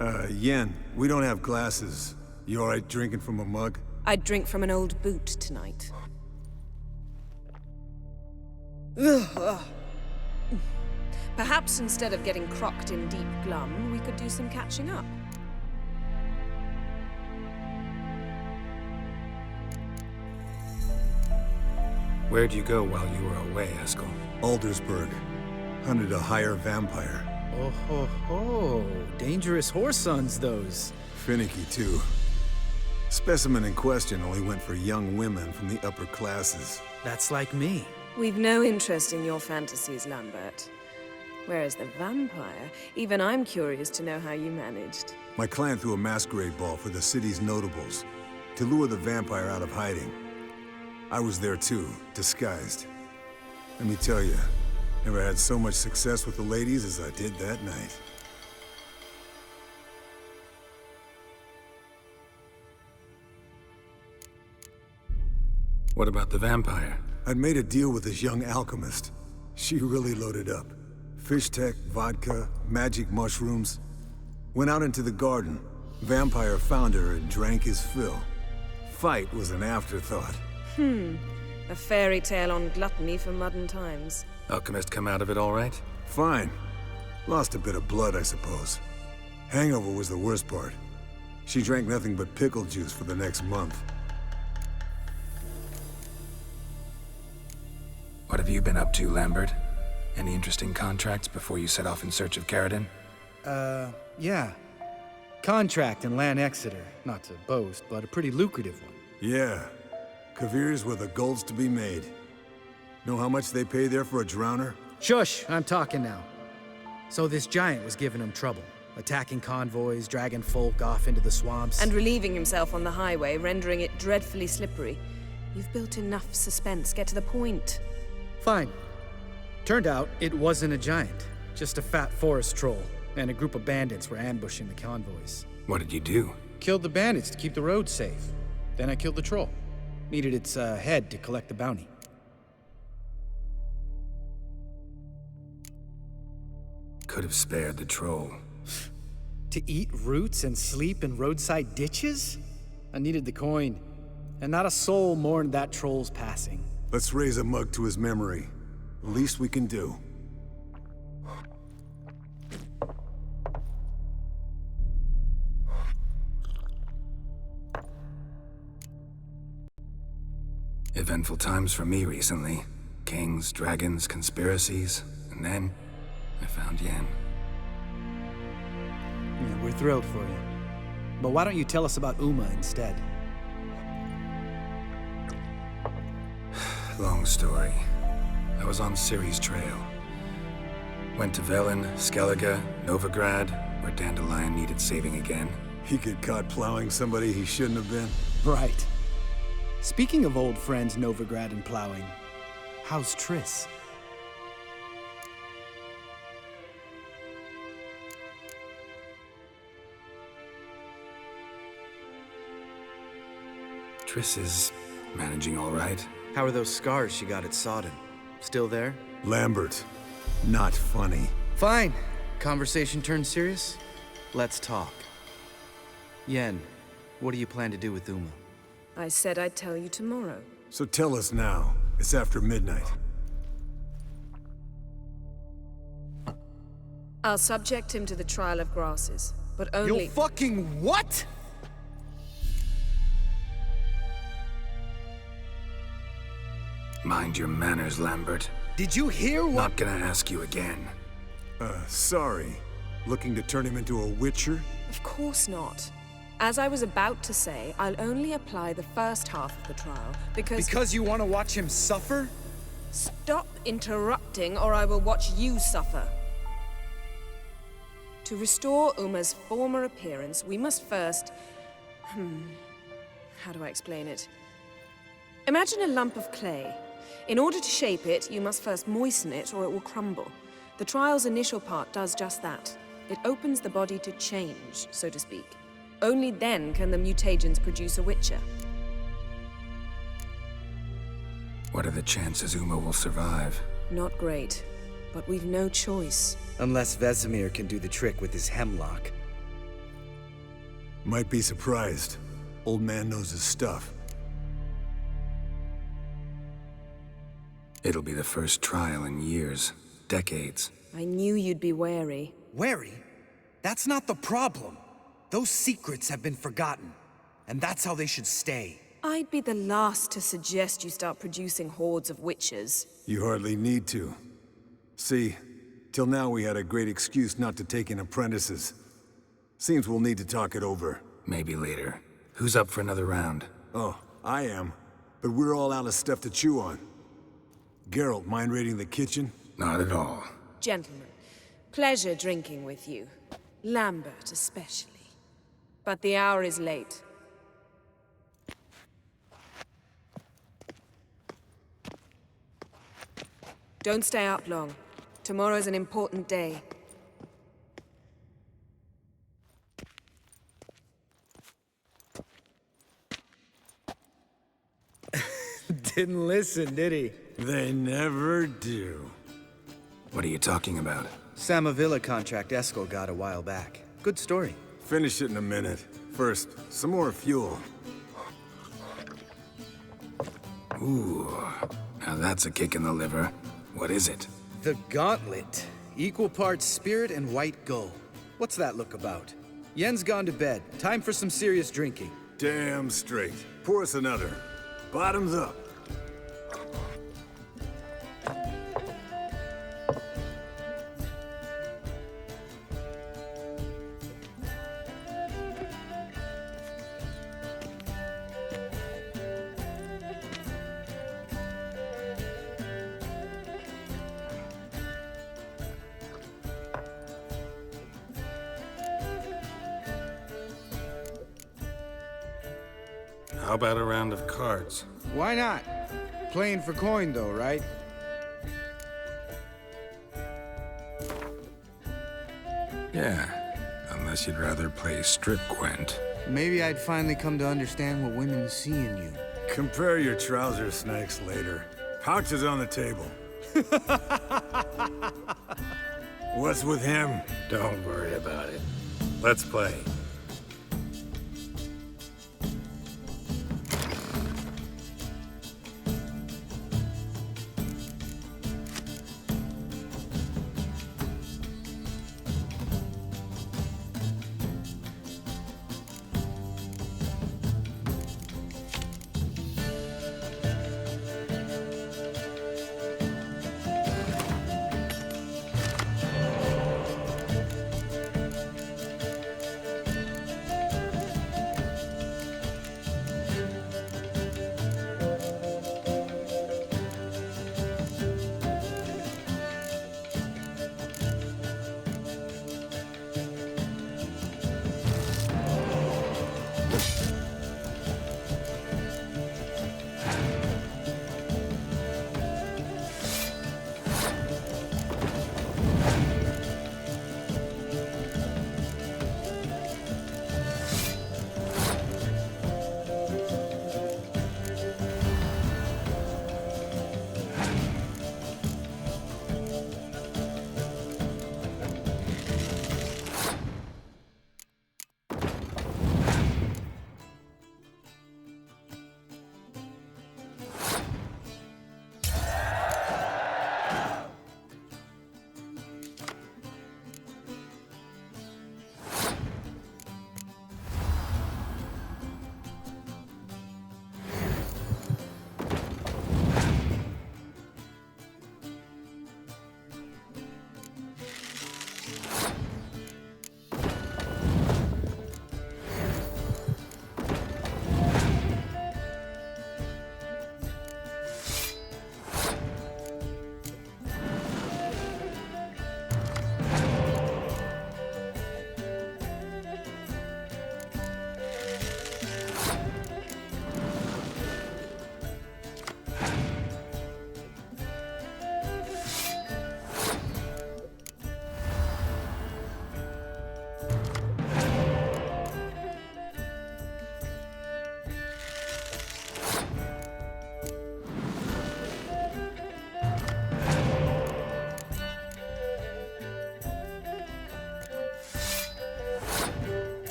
Yen, we don't have glasses. You alright drinking from a mug? I'd drink from an old boot tonight. Ugh. Perhaps instead of getting crocked in deep glum, we could do some catching up. Where'd you go while you were away, Eskel? Aldersburg. Hunted a higher vampire. Oh ho ho. Dangerous whoresons, those. Finicky, too. Specimen in question only went for young women from the upper classes. That's like me. We've no interest in your fantasies, Lambert. Whereas the vampire, even I'm curious to know how you managed. My clan threw a masquerade ball for the city's notables to lure the vampire out of hiding. I was there too, disguised. Let me tell you, never had so much success with the ladies as I did that night. What about the vampire? I'd made a deal with this young alchemist. She really loaded up. Fish tech, vodka, magic mushrooms. Went out into the garden. Vampire found her and drank his fill. Fight was an afterthought. A fairy tale on gluttony for modern times. Alchemist come out of it all right? Fine. Lost a bit of blood, I suppose. Hangover was the worst part. She drank nothing but pickle juice for the next month. What have you been up to, Lambert? Any interesting contracts before you set off in search of Caridin? Yeah. Contract in Lan Exeter. Not to boast, but a pretty lucrative one. Yeah. Kavir's were the gold's to be made. Know how much they pay there for a drowner? Shush, I'm talking now. So this giant was giving him trouble. Attacking convoys, dragging folk off into the swamps. And relieving himself on the highway, rendering it dreadfully slippery. You've built enough suspense. Get to the point. Fine. Turned out it wasn't a giant. Just a fat forest troll. And a group of bandits were ambushing the convoys. What did you do? Killed the bandits to keep the roads safe. Then I killed the troll. Needed its head to collect the bounty. Could have spared the troll. To eat roots and sleep in roadside ditches? I needed the coin. And not a soul mourned that troll's passing. Let's raise a mug to his memory. The least we can do. Eventful times for me recently. Kings, dragons, conspiracies, and then I found Yen. Yeah, we're thrilled for you. But why don't you tell us about Uma instead? Long story. I was on Ciri's trail. Went to Velen, Skellige, Novigrad, where Dandelion needed saving again. He get caught plowing somebody he shouldn't have been. Right. Speaking of old friends Novigrad and plowing, how's Triss? Triss is managing all right. How are those scars she got at Sodden? Still there? Lambert. Not funny. Fine. Conversation turned serious? Let's talk. Yen, what do you plan to do with Uma? I said I'd tell you tomorrow. So tell us now. It's after midnight. I'll subject him to the trial of grasses, but only— You fucking what?! Mind your manners, Lambert. Did you hear what— Not gonna ask you again. Sorry. Looking to turn him into a witcher? Of course not. As I was about to say, I'll only apply the first half of the trial, because— Because you want to watch him suffer? Stop interrupting, or I will watch you suffer. To restore Uma's former appearance, we must first— how do I explain it? Imagine a lump of clay. In order to shape it, you must first moisten it, or it will crumble. The trial's initial part does just that. It opens the body to change, so to speak. Only then can the mutagens produce a witcher. What are the chances Uma will survive? Not great, but we've no choice. Unless Vesemir can do the trick with his hemlock. Might be surprised. Old man knows his stuff. It'll be the first trial in years, decades. I knew you'd be wary. Wary? That's not the problem. Those secrets have been forgotten, and that's how they should stay. I'd be the last to suggest you start producing hordes of witches. You hardly need to. See, till now we had a great excuse not to take in apprentices. Seems we'll need to talk it over. Maybe later. Who's up for another round? Oh, I am. But we're all out of stuff to chew on. Geralt, mind raiding the kitchen? Not at all. Gentlemen, pleasure drinking with you. Lambert especially. But the hour is late. Don't stay up long. Tomorrow's an important day. Didn't listen, did he? They never do. What are you talking about? Samavilla contract Eskel got a while back. Good story. Finish it in a minute. First, some more fuel. Ooh, now that's a kick in the liver. What is it? The Gauntlet. Equal parts spirit and white gull. What's that look about? Yen's gone to bed. Time for some serious drinking. Damn straight. Pour us another. Bottoms up. How about a round of cards? Why not? Playing for coin, though, right? Yeah, unless you'd rather play strip Gwent. Maybe I'd finally come to understand what women see in you. Compare your trouser snacks later. Pouch is on the table. What's with him? Don't worry about it. Let's play.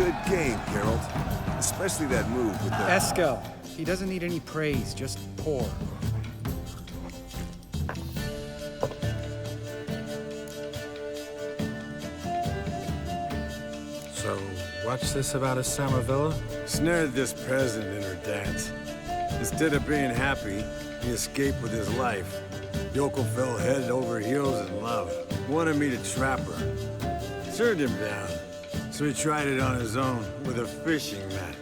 Good game, Geralt. Especially that move with the... Eskel, he doesn't need any praise, just pour. So, what's this about a Samarvilla? Snared this peasant in her dance. Instead of being happy, he escaped with his life. Yoko fell head over heels in love. Wanted me to trap her. Turned him down. So he tried it on his own with a fishing net.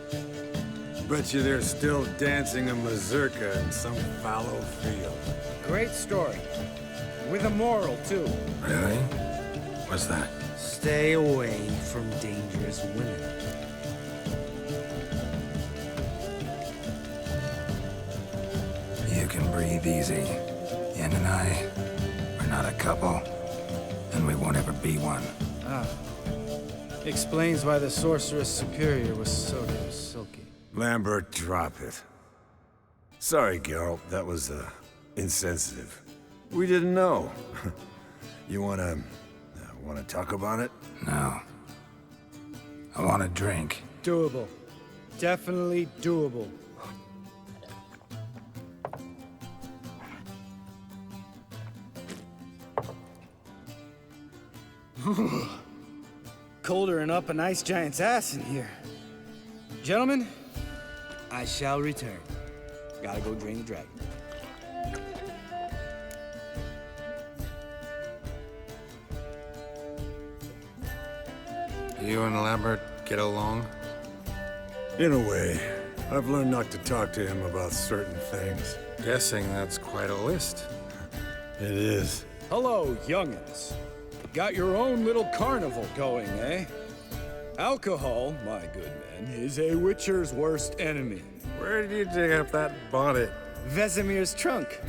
Bet you they're still dancing a mazurka in some fallow field. Great story. With a moral, too. Really? What's that? Stay away from dangerous women. You can breathe easy. Yen and I, we're not a couple. And we won't ever be one. Explains why the Sorceress Superior was so damn silky. Lambert, drop it. Sorry, Geralt, that was, insensitive. We didn't know. You wanna talk about it? No. I want a drink. Doable. Definitely doable. Colder and up a nice giant's ass in here. Gentlemen, I shall return. Gotta go drain the dragon. You and Lambert get along? In a way. I've learned not to talk to him about certain things. Guessing that's quite a list. It is. Hello, young'uns. Got your own little carnival going, eh? Alcohol, my good men, is a witcher's worst enemy. Where did you dig up that bonnet? Vesemir's trunk.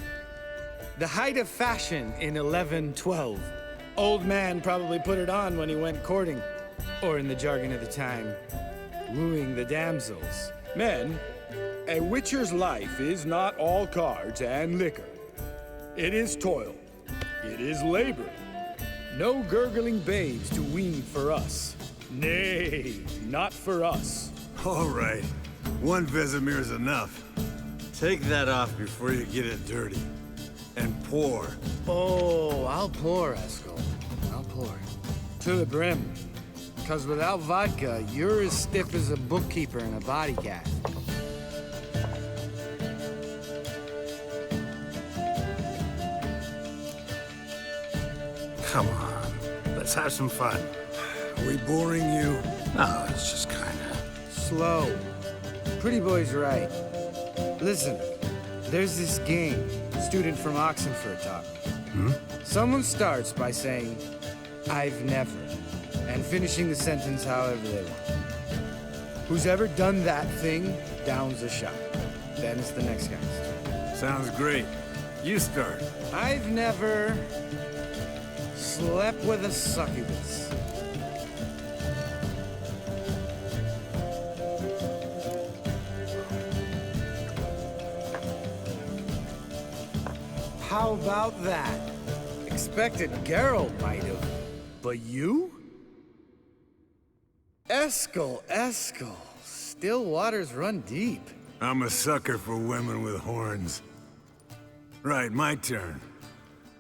The height of fashion in 1112. Old man probably put it on when he went courting. Or in the jargon of the time, wooing the damsels. Men, a witcher's life is not all cards and liquor. It is toil. It is labor. No gurgling babes to wean for us. Nay, not for us. All right. One Vesemir's enough. Take that off before you get it dirty. And pour. Oh, I'll pour, Eskel. I'll pour. To the brim. 'Cause without vodka, you're as stiff as a bookkeeper in a body cast. Come on, let's have some fun. Are we boring you? No, it's just kinda... Slow. Pretty boy's right. Listen, there's this game. Student from Oxenford taught me. Someone starts by saying, I've never, and finishing the sentence however they want. Who's ever done that thing downs a shot. Then it's the next guy's. Sounds great. You start. I've never slept with a succubus. How about that? Expected Geralt might have, but you? Eskel. Still waters run deep. I'm a sucker for women with horns. Right, my turn.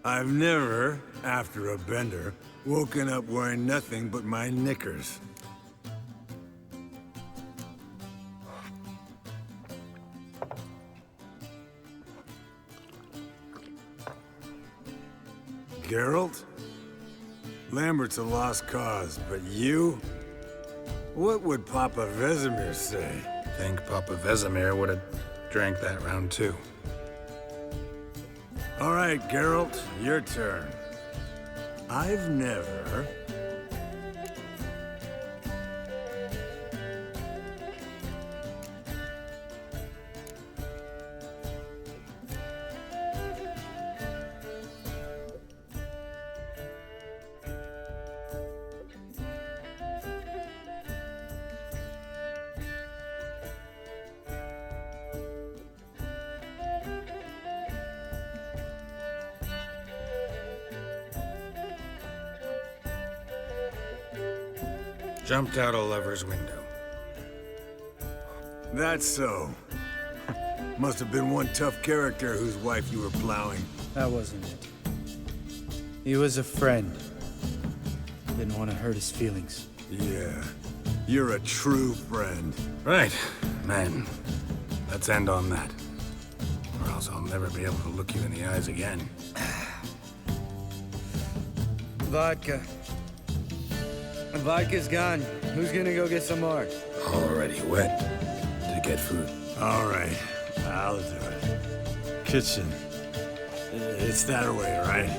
I've never, after a bender, woken up wearing nothing but my knickers. Geralt? Lambert's a lost cause, but you? What would Papa Vesemir say? Think Papa Vesemir would have drank that round too. All right, Geralt, your turn. I've never... Jumped out a lover's window. That's so. Must have been one tough character whose wife you were plowing. That wasn't it. He was a friend. Didn't want to hurt his feelings. Yeah. You're a true friend. Right, man. Let's end on that. Or else I'll never be able to look you in the eyes again. Vodka. Vodka's gone. Who's gonna go get some more? Already wet to get food. All right, I'll do it. Kitchen. It's that way, right?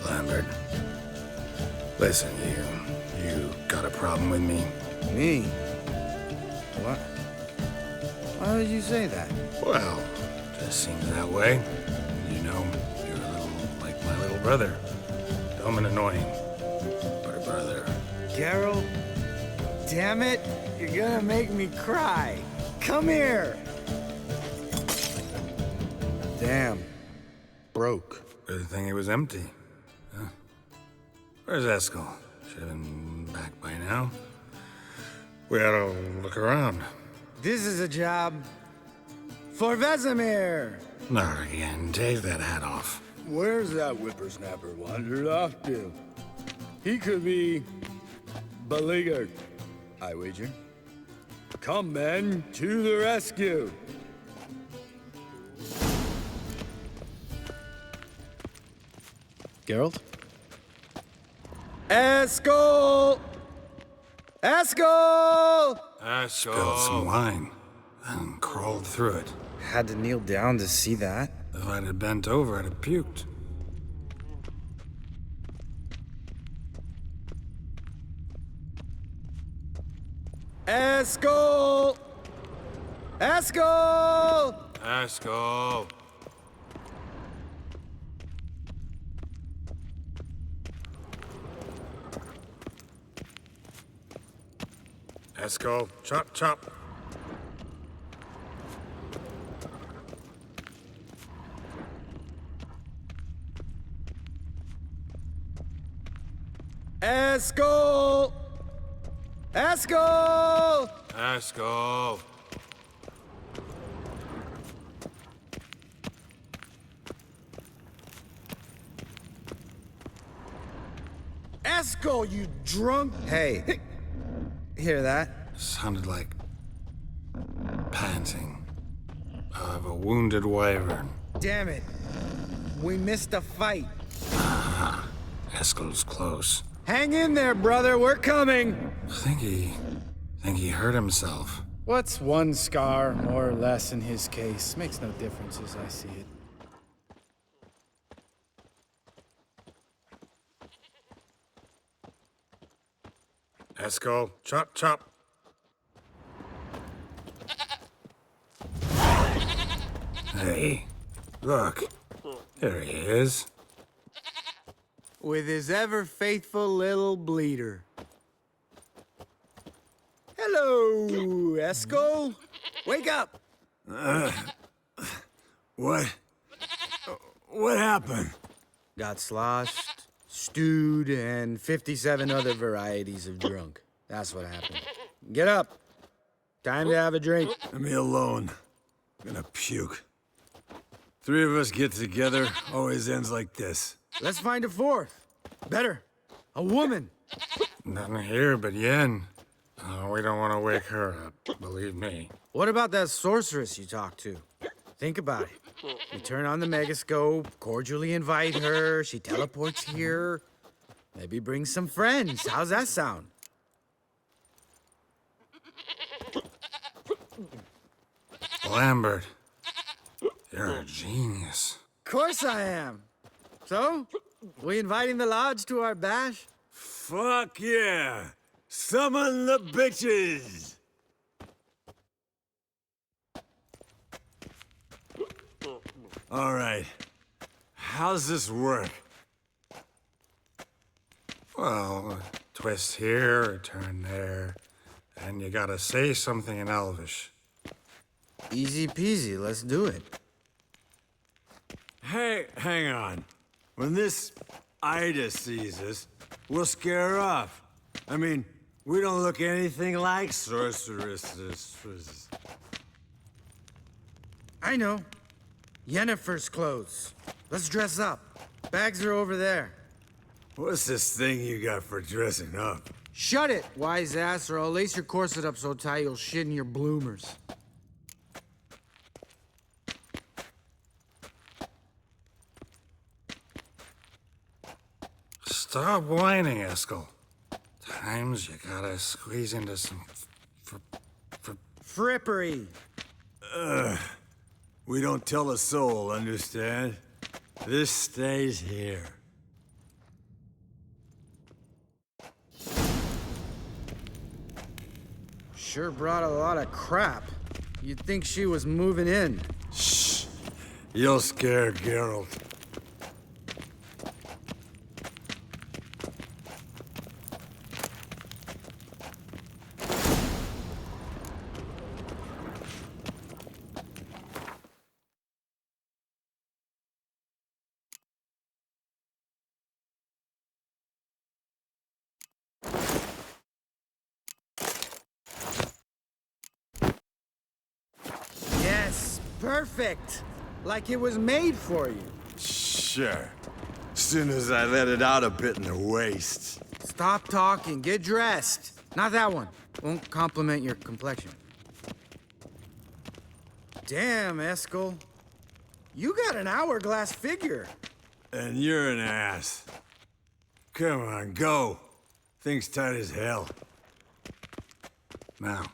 Lambert. Listen, you got a problem with me? Me? What? Why would you say that? Well, just seems that way. You know, you're a little like my little brother. Dumb and annoying, but a brother. Geralt, damn it, you're gonna make me cry. Come here. Damn. Broke. Good thing it was empty. Huh? Where's Eskel? Should have been back by now. We ought to look around. This is a job for Vesemir. Not again. Take that hat off. Where's that whippersnapper wandered off to? He could be beleaguered, I wager. Come, men, to the rescue. Geralt? Eskel! Eskel! Spilled some wine and crawled through it. Had to kneel down to see that. If I'd have bent over, I'd have puked. Eskel! Eskel! Eskel! Eskel, chop, chop. Eskel! Eskel! Eskel! Eskel, you drunk! Hey, hear that? Sounded like panting of a wounded wyvern. Damn it. We missed a fight. Eskel's close. Hang in there, brother. We're coming. Think he hurt himself. What's one scar, more or less, in his case? Makes no difference as I see it. Eskel, chop, chop. Hey, look. There he is. With his ever-faithful little bleeder. Hello, Eskel. Wake up. What? What happened? Got sloshed, stewed, and 57 other varieties of drunk. That's what happened. Get up. Time to have a drink. Leave me alone. I'm gonna puke. Three of us get together, always ends like this. Let's find a fourth. Better. A woman. Nothing here but Yen. Oh, we don't want to wake her up, believe me. What about that sorceress you talked to? Think about it. We turn on the megascope, cordially invite her, she teleports here. Maybe bring some friends. How's that sound? Lambert, you're a genius. Of course I am. So, we inviting the lodge to our bash? Fuck yeah! Summon the bitches! All right. How's this work? Well, a twist here, a turn there, and you gotta say something in Elvish. Easy peasy, let's do it. Hey, hang on. When this Ida sees us, we'll scare her off. I mean, we don't look anything like sorceresses. I know. Yennefer's clothes. Let's dress up. Bags are over there. What's this thing you got for dressing up? Shut it, wise ass, or I'll lace your corset up so tight you'll shit in your bloomers. Stop whining, Eskel. Times you gotta squeeze into some Frippery. We don't tell a soul, understand? This stays here. Sure brought a lot of crap. You'd think she was moving in. Shh. You'll scare Geralt. Yes, perfect. Like it was made for you. Sure. Soon as I let it out a bit in the waist. Stop talking, get dressed. Not that one. Won't compliment your complexion. Damn, Eskel. You got an hourglass figure. And you're an ass. Come on, go. Thing's tight as hell. Now,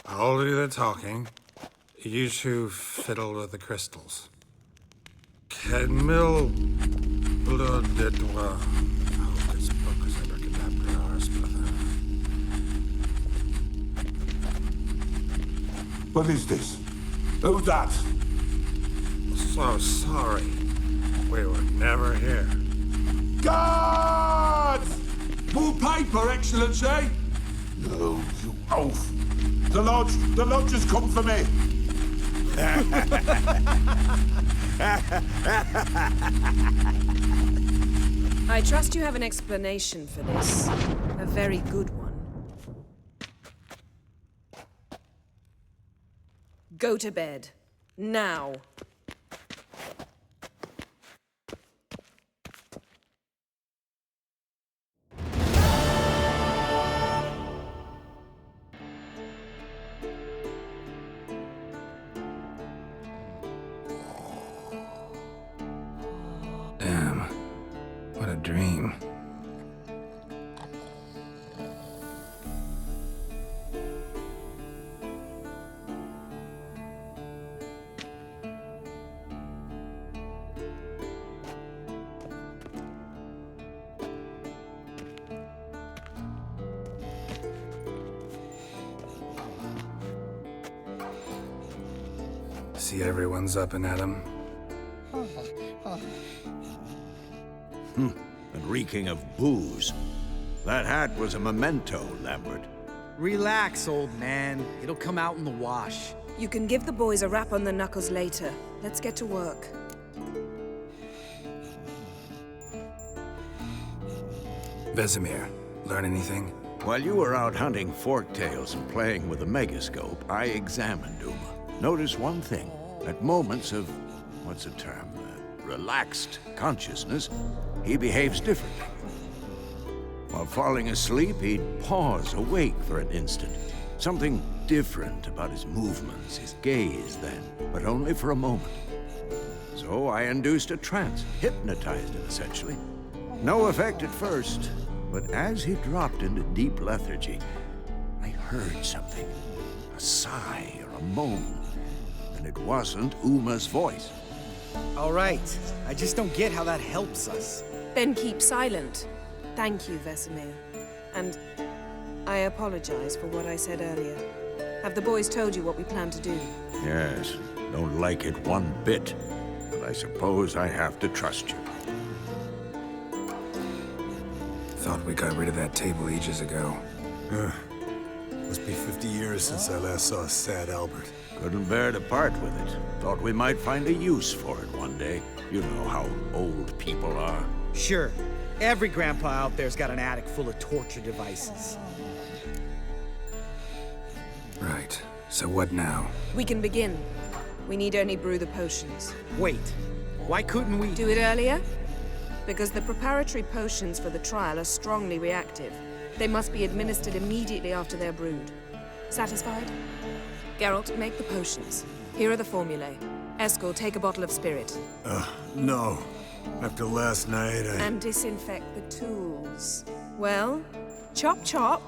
I'll do the talking. You two fiddle with the crystals. Kedmil blood de doigt. Hocus pocus abracadabra, splather. What is this? Who's that? So sorry. We were never here. Guards! More paper, Excellency! No, you oaf! The lodge has come for me! I trust you have an explanation for this. A very good one. Go to bed. Now. Damn. What a dream. See everyone's up and at 'em. And reeking of booze. That hat was a memento, Lambert. Relax, old man. It'll come out in the wash. You can give the boys a rap on the knuckles later. Let's get to work. Vesemir, learn anything? While you were out hunting forktails and playing with a megascope, I examined Uma. Notice one thing. At moments of, what's the term, relaxed consciousness, he behaves differently. While falling asleep, he'd pause, awake for an instant. Something different about his movements, his gaze then, but only for a moment. So I induced a trance, hypnotized him essentially. No effect at first, but as he dropped into deep lethargy, I heard something. A sigh or a moan. And it wasn't Uma's voice. All right. I just don't get how that helps us. Then keep silent. Thank you, Vesemir. And I apologize for what I said earlier. Have the boys told you what we plan to do? Yes, don't like it one bit. But I suppose I have to trust you. Thought we got rid of that table ages ago. Must be 50 years since I last saw sad Albert. Couldn't bear to part with it. Thought we might find a use for it one day. You know how old people are. Sure. Every grandpa out there's got an attic full of torture devices. Right. So what now? We can begin. We need only brew the potions. Wait. Why couldn't we... Do it earlier? Because the preparatory potions for the trial are strongly reactive. They must be administered immediately after they're brewed. Satisfied? Geralt, make the potions. Here are the formulae. Eskel, take a bottle of spirit. No. After last night, And disinfect the tools. Well, chop chop.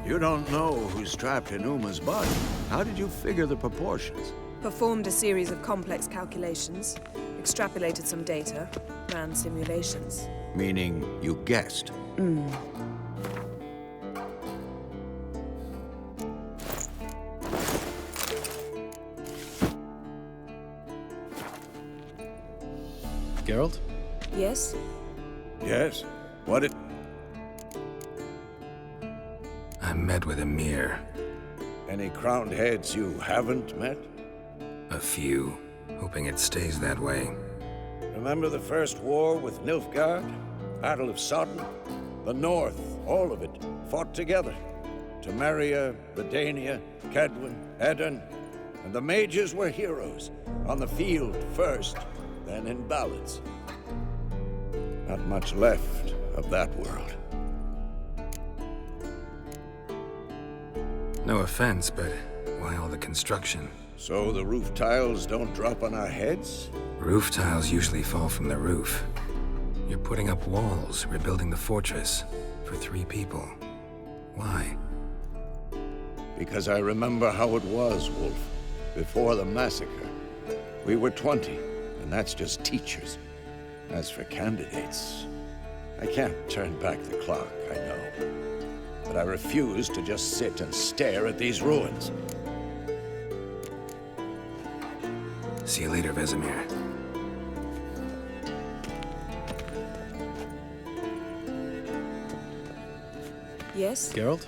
You don't know who's trapped in Uma's body. How did you figure the proportions? Performed a series of complex calculations, extrapolated some data, ran simulations. Meaning you guessed. Geralt? Yes? Yes? What it... I met with Emir. Any crowned heads you haven't met? A few. Hoping it stays that way. Remember the first war with Nilfgaard? Battle of Sodden? The North, all of it, fought together. Temeria, Redania, Kedwin, Edirn, and the mages were heroes. On the field first, then in ballads. Not much left of that world. No offense, but why all the construction? So the roof tiles don't drop on our heads? Roof tiles usually fall from the roof. You're putting up walls, rebuilding the fortress. For 3 people. Why? Because I remember how it was, Wolf. Before the massacre. We were 20, and that's just teachers. As for candidates, I can't turn back the clock, I know. But I refuse to just sit and stare at these ruins. See you later, Vesemir. Yes? Geralt?